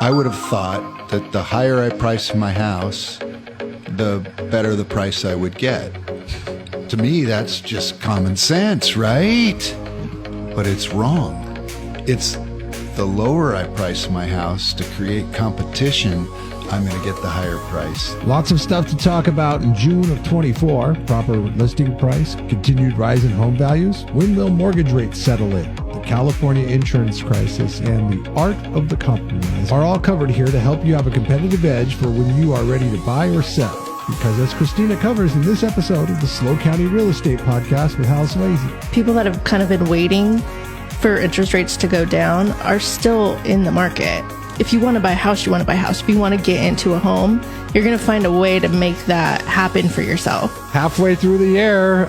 I would have thought that the higher I price my house, the better the price I would get. To me, that's just common sense, right? But it's wrong. It's the lower I price my house to create competition, I'm going to get the higher price. Lots of stuff to talk about in June of 24. Proper listing price, continued rise in home values, when will mortgage rates settle in, the California insurance crisis, and the art of the compromise are all covered here to help you have a competitive edge for when you are ready to buy or sell. Because as Christina covers in this episode of the Slow County Real Estate Podcast with Hal Sweasey. People that have kind of been waiting for interest rates to go down are still in the market. If you want to buy a house, you want to buy a house. If you want to get into a home, you're going to find a way to make that happen for yourself. Halfway through the year,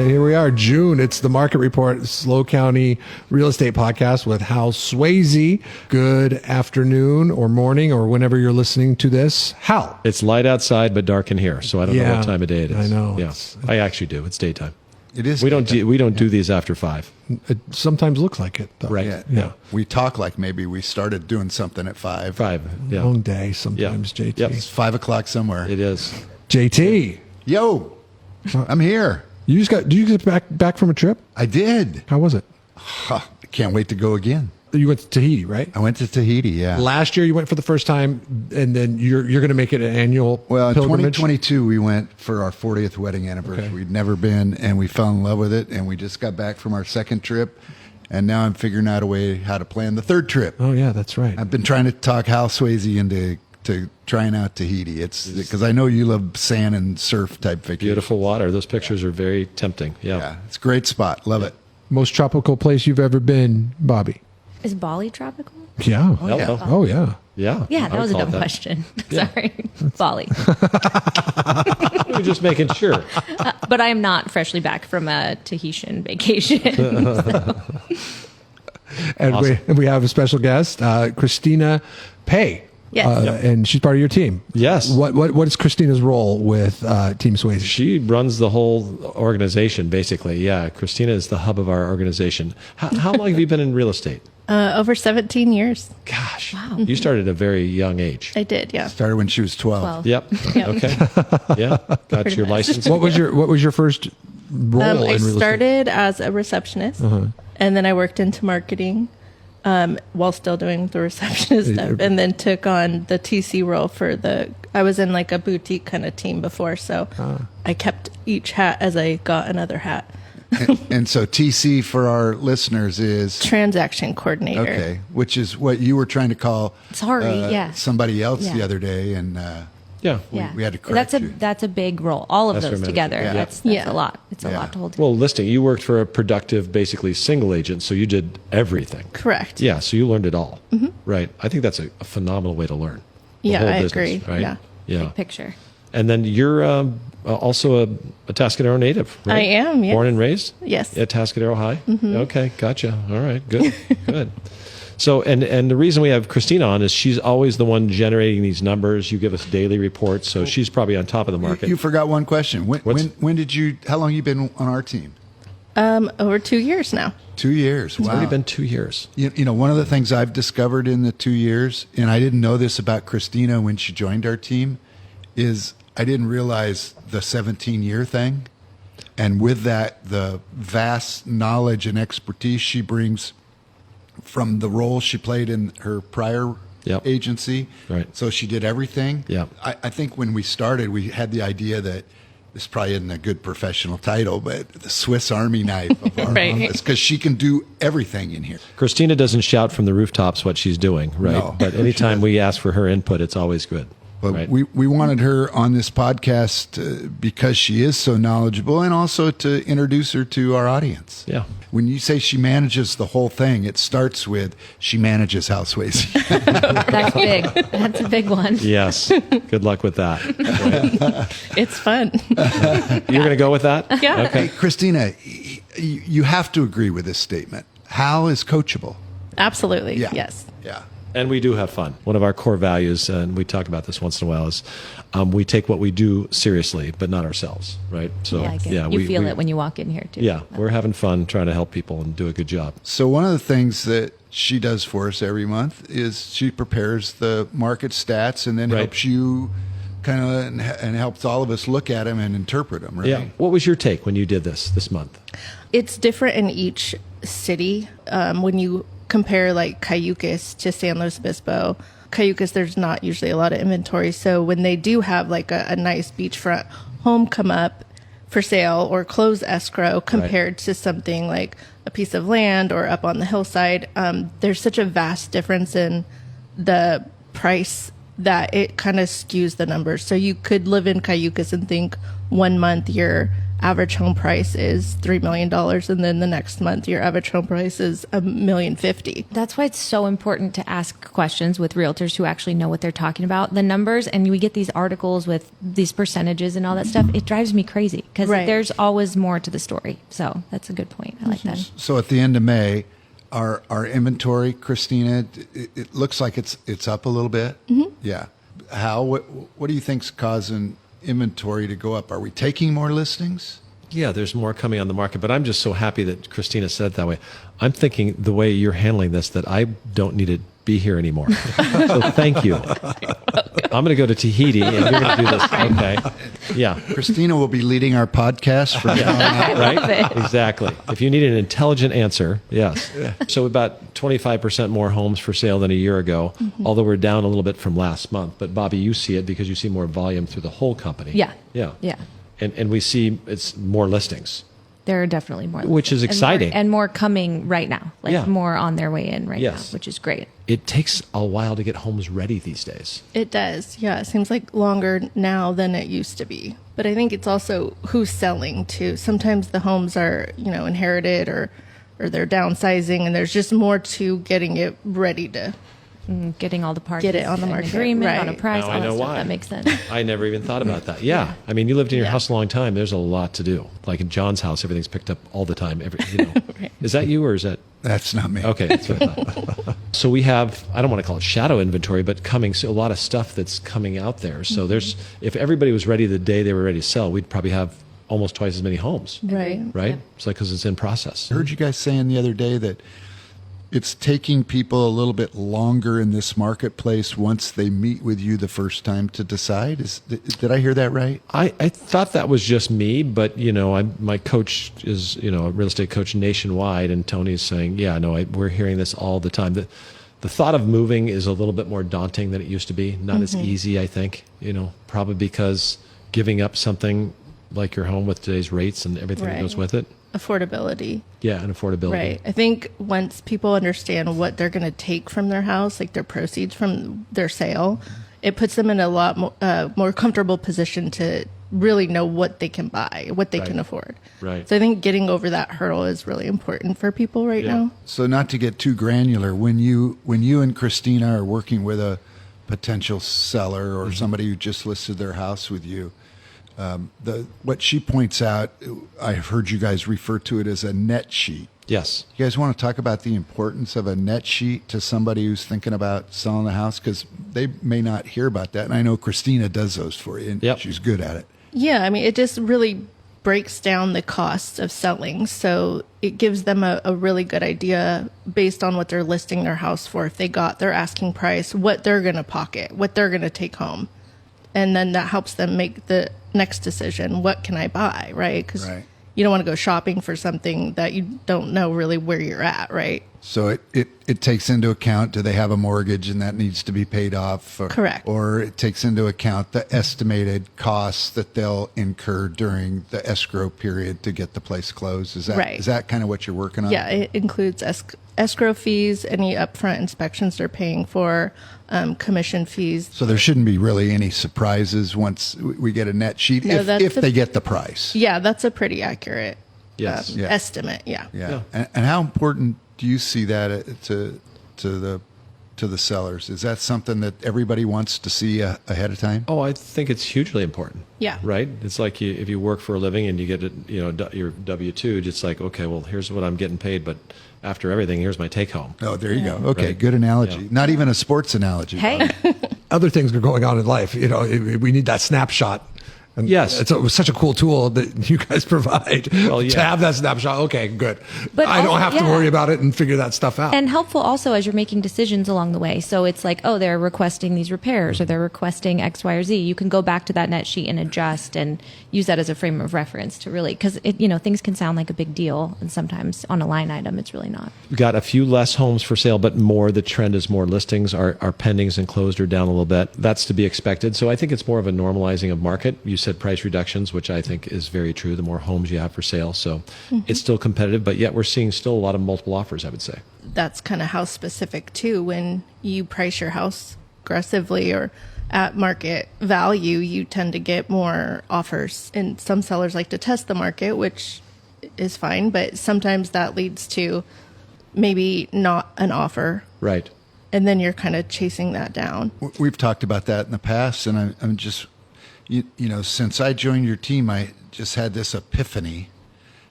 here we are, June. It's the Market Report, Slow County Real Estate Podcast with Hal Sweasey. Good afternoon or morning or whenever you're listening to this. Hal. It's light outside but dark in here, so I don't know what time of day it is. I know. Yeah, I actually do. It's daytime. It is. We don't do these after 5. It sometimes looks like it, though. Right. Yeah. We talk like maybe we started doing something at 5. 5. Yeah. Long day sometimes, JT. Yep. It's 5 o'clock somewhere. It is. JT. Yo, I'm here. Did you get back from a trip? I did. How was it? I can't wait to go again. You went to Tahiti, right? I went to Tahiti, yeah. Last year you went for the first time, and then you're going to make it an annual Well, in pilgrimage? 2022, we went for our 40th wedding anniversary. Okay. We'd never been, and we fell in love with it, and we just got back from our second trip, and now I'm figuring out a way how to plan the third trip. Oh, yeah, that's right. I've been trying to talk Hal Sweasey into trying out Tahiti. It's because I know you love sand and surf type vacation. Beautiful water. Those pictures are very tempting. Yeah, it's a great spot. Love it. Most tropical place you've ever been, Bobby? Is Bali tropical? Yeah. Oh, yeah. Oh, yeah. Yeah. Yeah, I that would was a call it dumb that. question. Yeah. Sorry. Bali. We're just making sure. But I am not freshly back from a Tahitian vacation. And Awesome. we have a special guest, Christina Peay. Yes. And she's part of your team. Yes. What is Christina's role with Team Sweasey? She runs the whole organization, basically. Yeah, Christina is the hub of our organization. How long have you been in real estate? Over 17 years. Gosh. Wow. You started at a very young age. I did, yeah. Started when she was 12. 12. Yep. Yep. Okay. Yeah. Got Pretty your much. license. What was your first role in I real estate? started as a receptionist, and then I worked into marketing while still doing the receptionist stuff, and then took on the TC role I was in like a boutique kind of team before, so I kept each hat as I got another hat. And so TC for our listeners is Transaction coordinator. okay, which is what you were trying to call somebody else the other day, and Yeah. we had to correct you. That's a big role. All of Escrow those manager. together. Yeah. That's Yeah. a lot. It's a Yeah. lot to hold. Well, listing, you worked for a productive, basically single agent, so you did everything. Correct. Yeah, so you learned it all. Right. I think that's a phenomenal way to learn. the Yeah, whole I business, agree. Right? Yeah. Yeah. Big picture. And then you're also a Tascadero native, right? I am, yes. Born and raised? Yes. At Tascadero High? Okay, gotcha. All right, good, good. So, and the reason we have Christina on is she's always the one generating these numbers. You give us daily reports, so she's probably on top of the market. You forgot one question. What's- When did you? How long you been on our team? Over 2 years now. 2 years. It's Wow. already been 2 years. You know, one of the things I've discovered in the 2 years, and I didn't know this about Christina when she joined our team, is I didn't realize the 17-year thing. And with that, the vast knowledge and expertise she brings from the role she played in her prior Yep. agency. Right. So she did everything. Yep. I think when we started, we had the idea that this probably isn't a good professional title, but the Swiss Army knife of our Right. office, because she can do everything in here. Christina doesn't shout from the rooftops what she's doing, right? No. But anytime we ask for her input, it's always good. But right? we wanted her on this podcast because she is so knowledgeable, and also to introduce her to our audience. Yeah. When you say she manages the whole thing, it starts with she manages Hal Sweasey. That's big. That's a big one. Yes. Good luck with that. Right? It's fun. You're going to go with that? Yeah. Okay. Hey, Christina, you have to agree with this statement. Hal is coachable. Absolutely. Yeah. Yes. Yeah. And we do have fun. One of our core values, and we talk about this once in a while, is we take what we do seriously, but not ourselves, right? So, Yeah, I get it. yeah, You feel it when you walk in here, too. Yeah, we're having fun trying to help people and do a good job. So one of the things that she does for us every month is she prepares the market stats and then Right. helps you kind of and helps all of us look at them and interpret them, right? Yeah. What was your take when you did this month? It's different in each city. When you compare like Cayucas to San Luis Obispo, Cayucas, there's not usually a lot of inventory. So when they do have like a nice beachfront home come up for sale or close escrow compared to something like a piece of land or up on the hillside, there's such a vast difference in the price that it kind of skews the numbers. So you could live in Cayucas and think 1 month your average home price is $3 million, and then the next month your average home price is $1,050,000. That's why it's so important to ask questions with realtors who actually know what they're talking about. The numbers, and we get these articles with these percentages and all that stuff. It drives me crazy because there's always more to the story. So that's a good point. I like that. So at the end of May, our inventory, Christina, it looks like it's up a little bit. Mm-hmm. Yeah. Hal, what do you think's causing inventory to go up? Are we taking more listings? Yeah, there's more coming on the market, but I'm just so happy that Christina said it that way. I'm thinking the way you're handling this that I don't need to be here anymore. So thank you. I'm going to go to Tahiti and you're going to do this. Okay. Yeah. Christina will be leading our podcast for Right? Exactly. If you need an intelligent answer, yes. So about 25% more homes for sale than a year ago, although we're down a little bit from last month. But Bobby, you see it because you see more volume through the whole company. Yeah. Yeah. Yeah. And we see it's more listings. There are definitely more. Which is listings. exciting. And more coming right now. Like Yeah. more on their way in right Yes. now, which is great. It takes a while to get homes ready these days. It does. Yeah. It seems like longer now than it used to be. But I think it's also who's selling too. Sometimes the homes are, inherited or they're downsizing, and there's just more to getting it ready to Getting all the parties. Get it on the an market, agreement on a right. price. Now all I that know stuff. why. That makes sense. I never even thought about that. Yeah. I mean, you lived in your Yeah. house a long time. There's a lot to do. Like in John's house, everything's picked up all the time. Right. Is that you or is that? That's not me. Okay. That's what I thought. So we have, I don't want to call it shadow inventory, but so a lot of stuff that's coming out there. So if everybody was ready the day they were ready to sell, we'd probably have almost twice as many homes. Right. Right? It's like because it's in process. I heard you guys saying the other day that it's taking people a little bit longer in this marketplace once they meet with you the first time to decide. Did I hear that right? I thought that was just me, but my coach is a real estate coach nationwide, and Tony's saying, we're hearing this all the time. The thought of moving is a little bit more daunting than it used to be. Not as easy, I think. Probably because giving up something like your home with today's rates and everything that goes with it. Affordability. Yeah, and affordability. Right. I think once people understand what they're going to take from their house, like their proceeds from their sale, it puts them in a lot more comfortable position to really know what they can buy, what they can afford. Right. So I think getting over that hurdle is really important for people right now. So not to get too granular, when you and Christina are working with a potential seller or somebody who just listed their house with you, what she points out, I've heard you guys refer to it as a net sheet. Yes. You guys want to talk about the importance of a net sheet to somebody who's thinking about selling the house? Because they may not hear about that. And I know Christina does those for you, and she's good at it. Yeah, I mean, it just really breaks down the costs of selling. So it gives them a really good idea based on what they're listing their house for. If they got their asking price, what they're going to pocket, what they're going to take home. And then that helps them make the next decision. What can I buy, right? Because you don't want to go shopping for something that you don't know really where you're at, right? So it takes into account, do they have a mortgage and that needs to be paid off? Correct. Or it takes into account the estimated costs that they'll incur during the escrow period to get the place closed. Is that kind of what you're working on? Yeah, it includes escrow fees, any upfront inspections they're paying for, commission fees. So there shouldn't be really any surprises once we get a net sheet, if they get the price. Yeah, that's a pretty accurate estimate. Yeah. And how important do you see that to the sellers? Is that something that everybody wants to see ahead of time? Oh, I think it's hugely important. Yeah. Right? It's like if you work for a living and you get your W-2, it's like, okay, well, here's what I'm getting paid, but after everything, here's my take home. Oh, there you go. Okay, good analogy. Not even a sports analogy. Hey. Other things are going on in life. We need that snapshot And Yes. it was such a cool tool that you guys provide Well, to yeah. have that snapshot. Okay, good. But I don't also- have to yeah. worry about it and figure that stuff out. And helpful also as you're making decisions along the way. So it's like, oh, they're requesting these repairs or they're requesting X, Y, or Z. You can go back to that net sheet and adjust and use that as a frame of reference to really, because things can sound like a big deal, and sometimes on a line item, it's really not. We've got a few less homes for sale, but more. The trend is more listings. Our pendings and closed are down a little bit. That's to be expected. So I think it's more of a normalizing of market. You said price reductions, which I think is very true. The more homes you have for sale, so it's still competitive, but yet we're seeing still a lot of multiple offers, I would say. That's kind of house specific too. When you price your house aggressively or at market value, you tend to get more offers. And some sellers like to test the market, which is fine, but sometimes that leads to maybe not an offer. Right. And then you're kind of chasing that down. We've talked about that in the past, and I'm just, since I joined your team, I just had this epiphany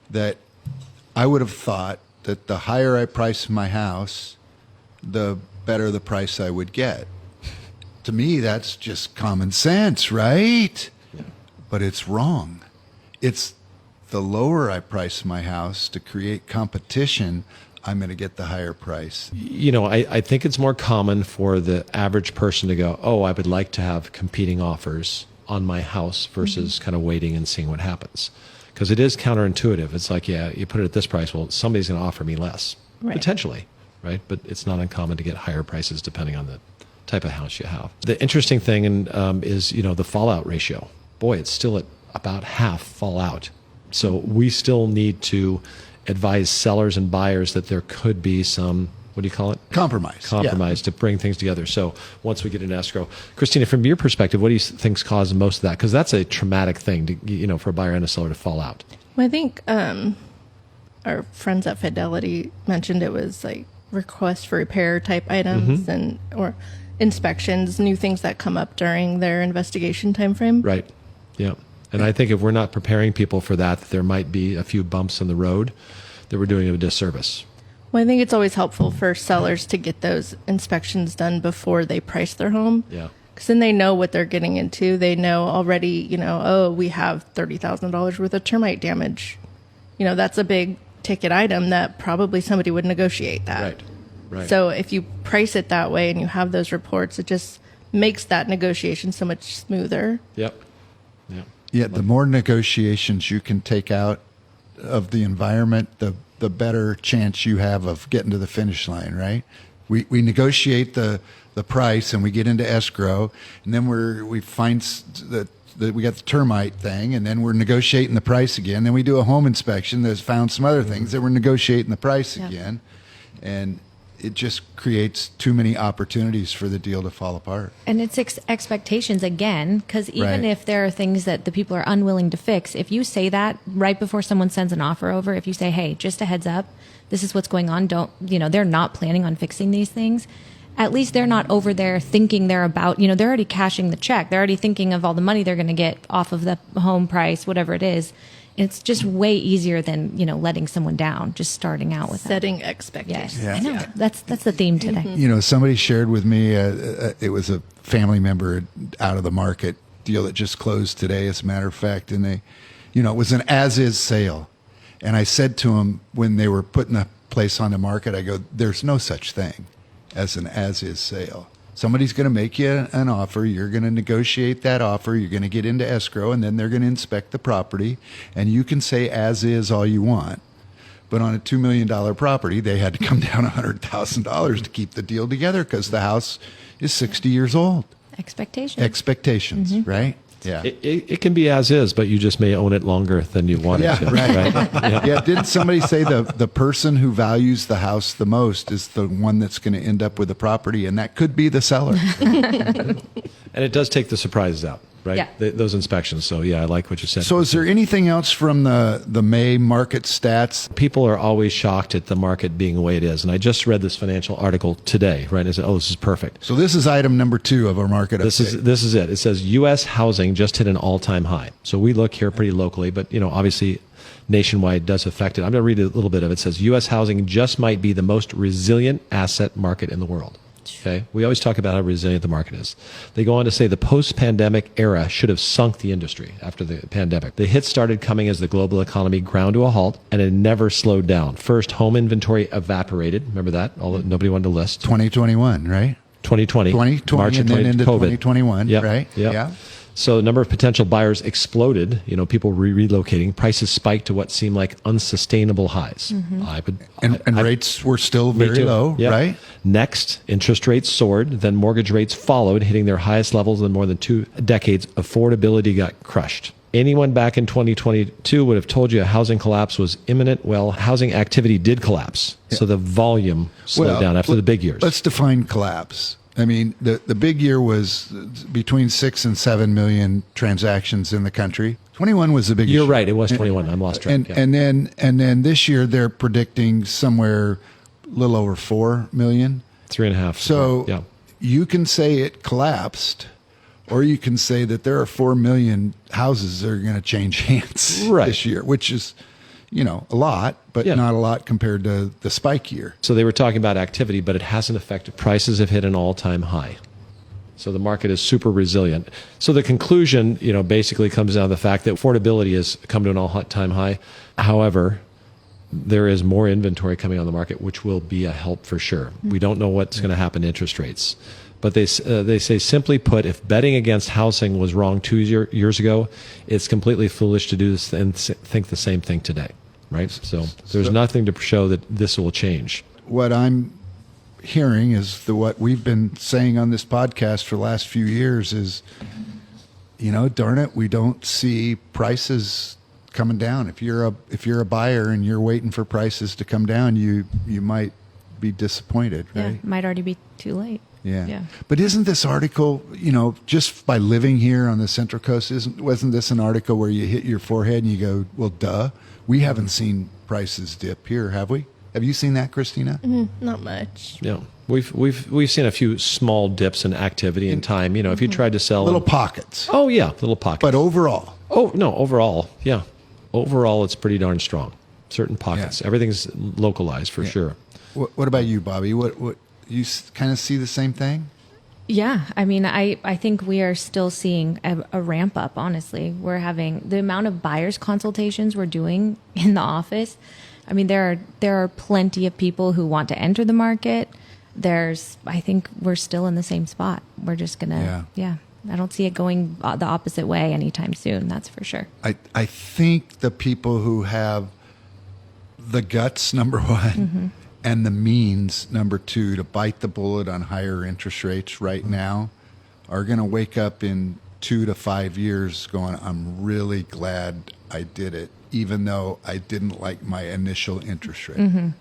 that I would have thought that the higher I price my house, the better the price I would get. To me, that's just common sense, right? Yeah. But it's wrong. It's the lower I price my house to create competition, I'm going to get the higher price. I think it's more common for the average person to go, oh, I would like to have competing offers on my house versus kind of waiting and seeing what happens. Because it is counterintuitive. It's like, yeah, you put it at this price, well, somebody's going to offer me less, Right. potentially, right? But it's not uncommon to get higher prices depending on the type of house you have. The interesting thing is, the fallout ratio. Boy, it's still at about half fallout. So we still need to advise sellers and buyers that there could be some, what do you call it? Compromise. To bring things together. So once we get into escrow, Christina, from your perspective, what do you think causes most of that? Because that's a traumatic thing to, for a buyer and a seller to fall out. Well, I think our friends at Fidelity mentioned it was like request for repair type items and or inspections, new things that come up during their investigation time frame. Right. Yeah. And I think if we're not preparing people for that, there might be a few bumps in the road that we're doing a disservice. Well, I think it's always helpful for sellers to get those inspections done before they price their home. Yeah. Because then they know what they're getting into. They know already, we have $30,000 worth of termite damage. That's a big ticket item that probably somebody would negotiate that. Right. So if you price it that way and you have those reports, it just makes that negotiation so much smoother. Yep. Yeah, the more negotiations you can take out of the environment, the better chance you have of getting to the finish line, right? We negotiate the price and we get into escrow, and then we find that we got the termite thing, and then we're negotiating the price again. Then we do a home inspection that's found some other things, then we're negotiating the price again, and it just creates too many opportunities for the deal to fall apart. And it's expectations again, because even Right. if there are things that the people are unwilling to fix, if you say that right before someone sends an offer over, if you say, hey, just a heads up, this is what's going on, they're not planning on fixing these things, at least they're not over there thinking they're about, they're already cashing the check. They're already thinking of all the money they're going to get off of the home price, whatever it is. It's just way easier than, letting someone down, just starting out with Setting that. expectations. Yes, I know. That's the theme today. Somebody shared with me, it was a family member out of the market deal that just closed today, as a matter of fact, and they, it was an as-is sale. And I said to them when they were putting the place on the market, I go, there's no such thing as an as-is sale. Somebody's going to make you an offer. You're going to negotiate that offer. You're going to get into escrow, and then they're going to inspect the property. And you can say as is all you want. But on a $2 million property, they had to come down $100,000 to keep the deal together because the house is 60 years old. Expectations, right? Yeah. It can be as is, but you just may own it longer than you want it to. Right. Yeah. Yeah. Didn't somebody say the person who values the house the most is the one that's going to end up with the property, and that could be the seller? And it does take the surprises out, right? Yeah. Those inspections. So, yeah, I like what you said. So is there anything else from the May market stats? People are always shocked at the market being the way it is. And I just read this financial article today, right? And I said, oh, this is perfect. So this is item number 2 of our market update. This is it. It says U.S. housing just hit an all-time high. So we look here pretty locally, but, obviously nationwide does affect it. I'm going to read a little bit of it. It says U.S. housing just might be the most resilient asset market in the world. Okay, we always talk about how resilient the market is. They go on to say the post-pandemic era should have sunk the industry after the pandemic. The hits started coming as the global economy ground to a halt, and it never slowed down. First, home inventory evaporated. Remember that? Nobody wanted to list. 2021, right? 2020. 2020 and then into 2021, Yep. right? Yep. Yeah. So the number of potential buyers exploded, people relocating. Prices spiked to what seemed like unsustainable highs. And rates were still very low, Yep. right? Next, interest rates soared. Then mortgage rates followed, hitting their highest levels in more than 2 decades. Affordability got crushed. Anyone back in 2022 would have told you a housing collapse was imminent. Well, housing activity did collapse. Yeah. So the volume slowed down after the big years. Let's define collapse. I mean, the big year was between 6 and 7 million transactions in the country. 21 was the biggest. You're right. It was 21. I'm lost track. And then this year they're predicting somewhere a little over 4 million. 3.5. So you can say it collapsed, or you can say that there are 4 million houses that are going to change hands this year, which is, a lot, but not a lot compared to the spike year. So they were talking about activity, but it hasn't affected. Prices have hit an all-time high. So the market is super resilient. So the conclusion, basically comes down to the fact that affordability has come to an all-time high. However, there is more inventory coming on the market, which will be a help for sure. We don't know what's going to happen to interest rates. But they say, simply put, if betting against housing was wrong 2 years ago, it's completely foolish to do this and think the same thing today, right? So there's nothing to show that this will change. What I'm hearing is what we've been saying on this podcast for the last few years is, darn it, we don't see prices coming down. If you're a buyer and you're waiting for prices to come down, you might be disappointed, right? Yeah, might already be too late. Yeah. But isn't this article, just by living here on the Central Coast, wasn't this an article where you hit your forehead and you go, well, duh, we haven't seen prices dip here, have we? Have you seen that, Christina? Not much. Yeah. We've seen a few small dips in activity and time. If you tried to sell little pockets. Oh yeah, little pockets. But overall. Oh no, overall, yeah. Overall it's pretty darn strong. Certain pockets. Everything's localized for sure. What about you, Bobby? What you kind of see the same thing? Yeah, I mean, I think we are still seeing a ramp up, honestly. We're having the amount of buyers consultations we're doing in the office. I mean, there are plenty of people who want to enter the market. I think we're still in the same spot. We're just going to, I don't see it going the opposite way anytime soon. That's for sure. I think the people who have the guts, number one, and the means, number two, to bite the bullet on higher interest rates right now are going to wake up in 2 to 5 years going, I'm really glad I did it, even though I didn't like my initial interest rate.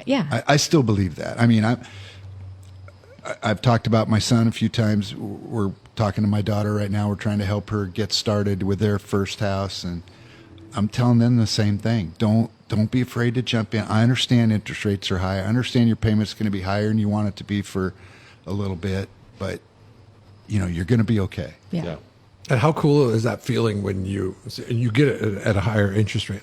Yeah. I still believe that. I mean, I've talked about my son a few times. We're talking to my daughter right now. We're trying to help her get started with their first house, and I'm telling them the same thing. Don't be afraid to jump in. I understand interest rates are high. I understand your payment's going to be higher and you want it to be for a little bit, but you're going to be okay. Yeah. And how cool is that feeling when you get it at a higher interest rate?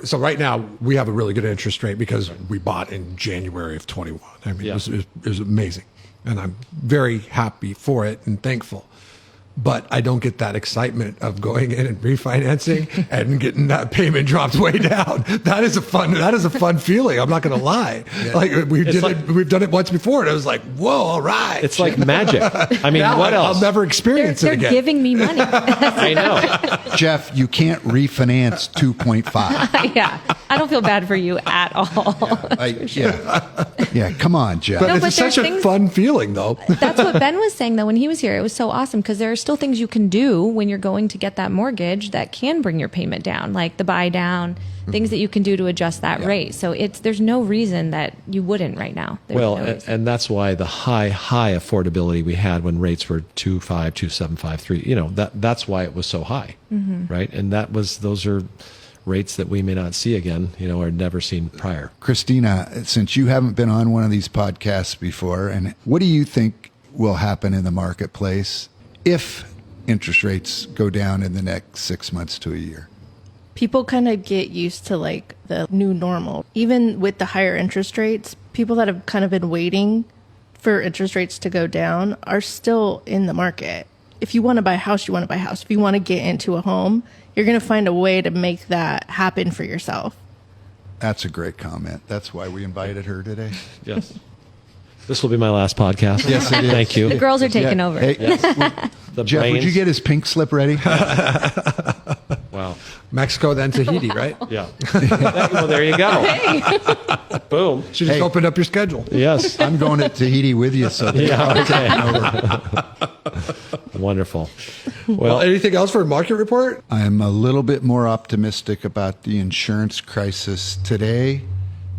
So right now we have a really good interest rate because we bought in January of 21. I mean, it was amazing, and I'm very happy for it and thankful. But I don't get that excitement of going in and refinancing and getting that payment dropped way down. That is a fun feeling. I'm not going to lie. We've done it once before, and I was like, whoa, all right. It's like magic. I mean, what else? I'll never experience it again. They're giving me money. I know. Jeff, you can't refinance 2.5. Yeah. I don't feel bad for you at all. Yeah, come on, Jeff. But it's such a fun feeling, though. That's what Ben was saying, though, when he was here. It was so awesome because there are still things you can do when you're going to get that mortgage that can bring your payment down, like the buy down, things that you can do to adjust that rate. So there's no reason that you wouldn't right now. And that's why the high affordability we had when rates were 2.5, 2.75, 3. That's why it was so high, right? And those are rates that we may not see again, or never seen prior. Christina, since you haven't been on one of these podcasts before, and what do you think will happen in the marketplace if interest rates go down in the next 6 months to a year? People kind of get used to the new normal. Even with the higher interest rates, people that have kind of been waiting for interest rates to go down are still in the market. If you want to buy a house, you want to buy a house. If you want to get into a home, you're going to find a way to make that happen for yourself. That's a great comment. That's why we invited her today. Yes. This will be my last podcast. Yes, it is. Thank you. The girls are taking over. Hey, The Jeff, would you get his pink slip ready? Wow. Mexico, then Tahiti, right? Yeah. Well, there you go. Boom. So just open up your schedule. Yes. I'm going to Tahiti with you. So Yeah. Okay. Wonderful. Well, anything else for a market report? I'm a little bit more optimistic about the insurance crisis today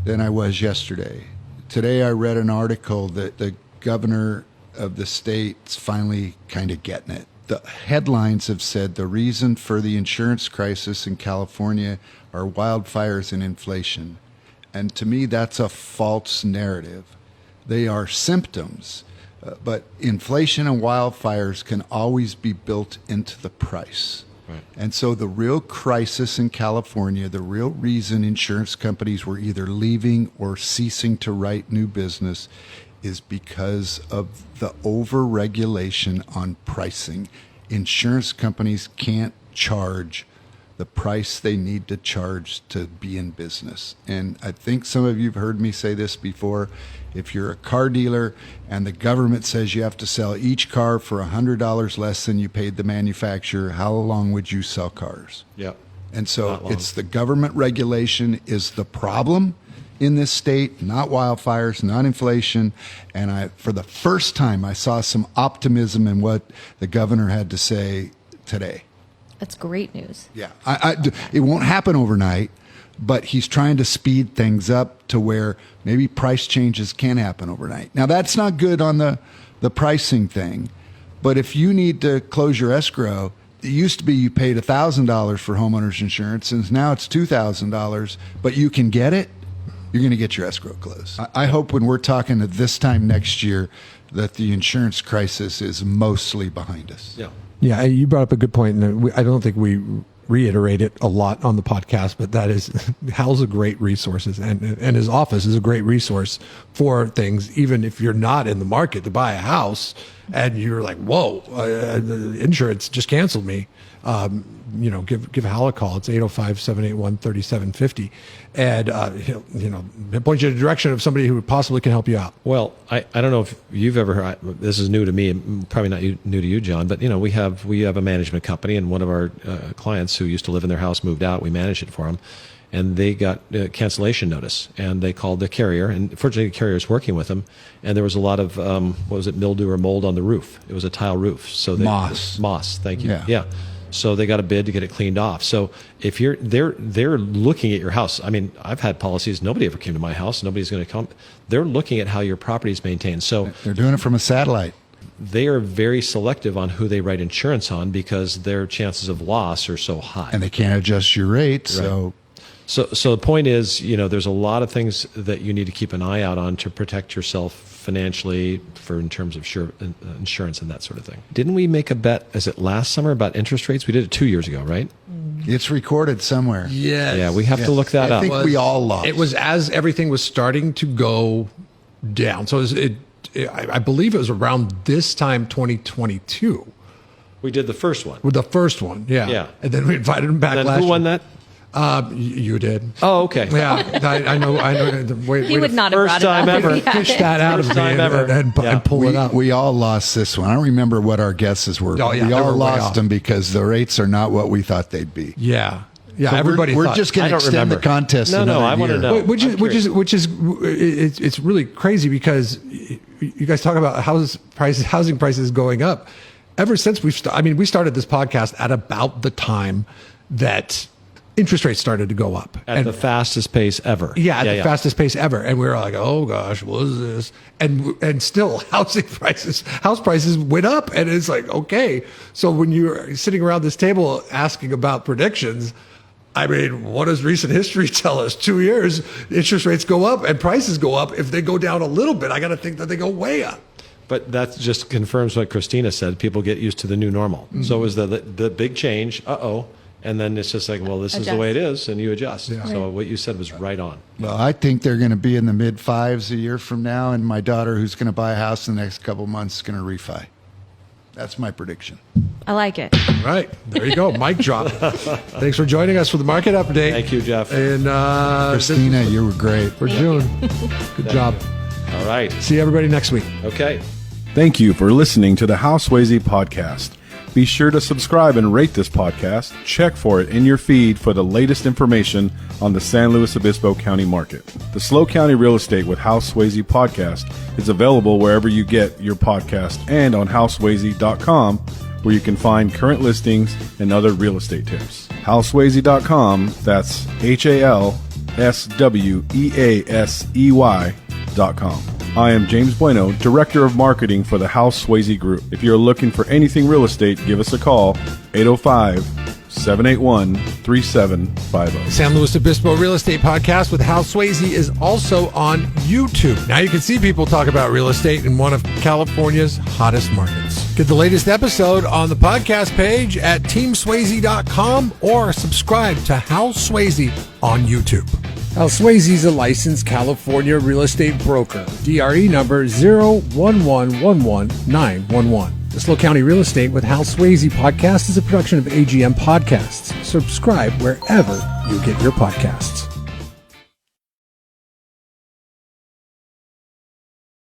than I was yesterday. Today I read an article that the governor of the state's finally kind of getting it. The headlines have said the reason for the insurance crisis in California are wildfires and inflation. And to me, that's a false narrative. They are symptoms, but inflation and wildfires can always be built into the price. Right. And so the real crisis in California, the real reason insurance companies were either leaving or ceasing to write new business is because of the over-regulation on pricing. Insurance companies can't charge the price they need to charge to be in business. And I think some of you have heard me say this before. If you're a car dealer and the government says you have to sell each car for $100 less than you paid the manufacturer, how long would you sell cars? Yeah. And so it's the government regulation is the problem in this state, not wildfires, not inflation. And for the first time, I saw some optimism in what the governor had to say today. That's great news. Yeah, it won't happen overnight, but he's trying to speed things up to where maybe price changes can happen overnight. Now, that's not good on the pricing thing, but if you need to close your escrow, it used to be you paid $1,000 for homeowners insurance, and now it's $2,000, but you can get it, you're going to get your escrow closed. I hope when we're talking at this time next year that the insurance crisis is mostly behind us. Yeah. Yeah, you brought up a good point, and I don't think we reiterate it a lot on the podcast, but that is Hal's a great resource, and his office is a great resource for things, even if you're not in the market to buy a house and you're like, whoa, the insurance just canceled me. Give Hal a call. It's 805-781-3750. And, he'll point you in the direction of somebody who possibly can help you out. Well, I don't know if you've ever heard, this is new to me, probably not new to you, John, but we have a management company, and one of our clients who used to live in their house moved out. We managed it for them, and they got a cancellation notice, and they called the carrier, and fortunately the carrier is working with them, and there was a lot of, mildew or mold on the roof. It was a tile roof. So Moss, thank you. Yeah. So they got a bid to get it cleaned off. So if they're looking at your house. I mean, I've had policies. Nobody ever came to my house. Nobody's going to come. They're looking at how your property is maintained. So they're doing it from a satellite. They are very selective on who they write insurance on because their chances of loss are so high. And they can't adjust your rate. Right. So the point is, there's a lot of things that you need to keep an eye out on to protect yourself financially in terms of insurance and that sort of thing. Didn't we make a bet, is it last summer, about interest rates? We did it 2 years ago, right? It's recorded somewhere. Yes. Yeah, we have to look that up. I think we all lost. It was as everything was starting to go down. So I believe it was around this time, 2022. We did the first one. With the first one, yeah. Yeah. And then we invited him back And last then who year. won that? You did. Oh, okay. Yeah, I know. He would not have First brought it time up. ever. Yeah. Fish that out of First me time ever. and Yeah. pull it up. We all lost this one. I don't remember what our guesses were. Oh, yeah, we they all were way lost off. them because the rates are not what we thought they'd be. Yeah. So Everybody we're thought. just going I to don't extend the remember. contest. No, another I want to year. know. Which is it's really crazy because you guys talk about housing prices going up. Ever since we started this podcast at about the time that interest rates started to go up At the fastest pace ever. Yeah, at the fastest pace ever, and we were like, "Oh gosh, what is this?" And still, house prices went up, and it's like, okay. So when you're sitting around this table asking about predictions, I mean, what does recent history tell us? 2 years, interest rates go up and prices go up. If they go down a little bit, I got to think that they go way up. But that just confirms what Christina said. People get used to the new normal. Mm-hmm. So it was the big change. And then it's just like, well, this is the way it is, and you adjust. Yeah. So what you said was right on. Well, I think they're going to be in the mid fives a year from now, and my daughter, who's going to buy a house in the next couple months, is going to refi. That's my prediction. I like it. Right. There you go. Mic drop. Thanks for joining us for the market update. Thank you, Jeff. And Christina, you were great. for June. Good job. All right. See everybody next week. Okay. Thank you for listening to the Hal Sweasey podcast. Be sure to subscribe and rate this podcast. Check for it in your feed for the latest information on the San Luis Obispo County market. The Slow County Real Estate with Hal Sweasey podcast is available wherever you get your podcast and on halsweasey.com, where you can find current listings and other real estate tips. halsweasey.com, that's HALSWEASEY.com. I am James Bueno, Director of Marketing for the Hal Sweasey Group. If you're looking for anything real estate, give us a call, 805-781-3750. San Luis Obispo Real Estate Podcast with Hal Sweasey is also on YouTube. Now you can see people talk about real estate in one of California's hottest markets. Get the latest episode on the podcast page at teamsweasey.com or subscribe to Hal Sweasey on YouTube. Hal Sweasey is a licensed California real estate broker. DRE number 01111-911. The Slow County Real Estate with Hal Sweasey podcast is a production of AGM Podcasts. Subscribe wherever you get your podcasts.